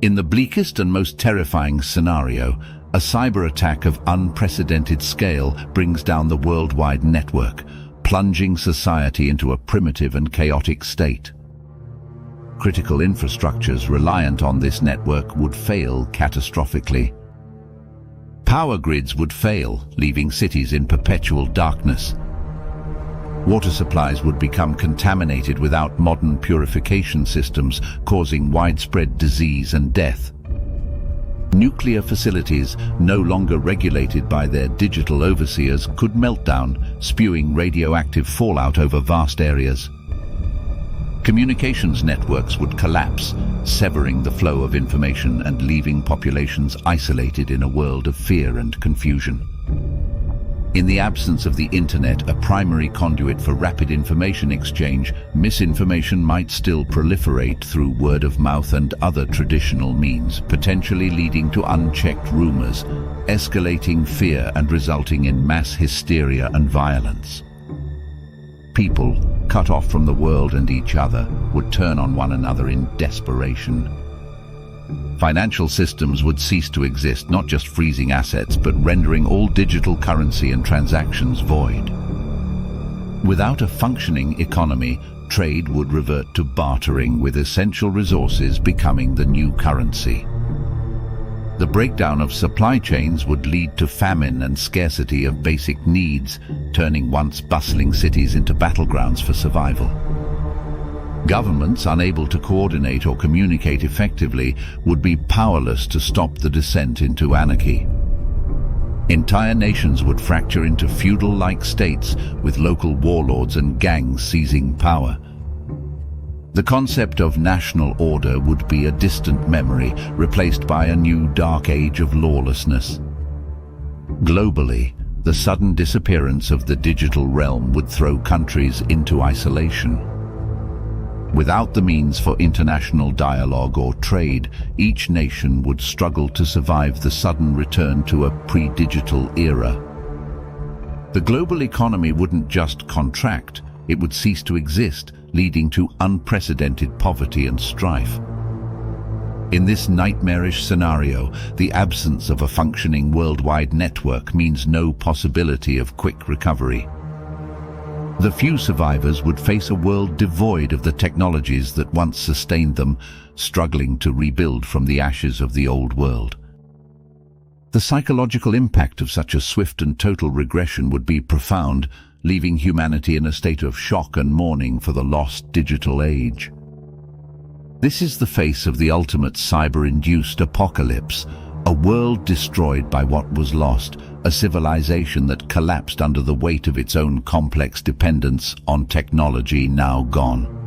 In the bleakest and most terrifying scenario, a cyber attack of unprecedented scale brings down the worldwide network, plunging society into a primitive and chaotic state. Critical infrastructures reliant on this network would fail catastrophically. Power grids would fail, leaving cities in perpetual darkness. Water supplies would become contaminated without modern purification systems, causing widespread disease and death. Nuclear facilities, no longer regulated by their digital overseers, could melt down, spewing radioactive fallout over vast areas. Communications networks would collapse, severing the flow of information and leaving populations isolated in a world of fear and confusion. In the absence of the internet, a primary conduit for rapid information exchange, misinformation might still proliferate through word of mouth and other traditional means, potentially leading to unchecked rumors, escalating fear and resulting in mass hysteria and violence. People, cut off from the world and each other, would turn on one another in desperation. Financial systems would cease to exist, not just freezing assets, but rendering all digital currency and transactions void. Without a functioning economy, trade would revert to bartering, with essential resources becoming the new currency. The breakdown of supply chains would lead to famine and scarcity of basic needs, turning once bustling cities into battlegrounds for survival. Governments, unable to coordinate or communicate effectively, would be powerless to stop the descent into anarchy. Entire nations would fracture into feudal-like states, with local warlords and gangs seizing power. The concept of national order would be a distant memory, replaced by a new dark age of lawlessness. Globally, the sudden disappearance of the digital realm would throw countries into isolation. Without the means for international dialogue or trade, each nation would struggle to survive the sudden return to a pre-digital era. The global economy wouldn't just contract, it would cease to exist, leading to unprecedented poverty and strife. In this nightmarish scenario, the absence of a functioning worldwide network means no possibility of quick recovery. The few survivors would face a world devoid of the technologies that once sustained them, struggling to rebuild from the ashes of the old world. The psychological impact of such a swift and total regression would be profound, leaving humanity in a state of shock and mourning for the lost digital age. This is the face of the ultimate cyber-induced apocalypse, a world destroyed by what was lost, a civilization that collapsed under the weight of its own complex dependence on technology now gone.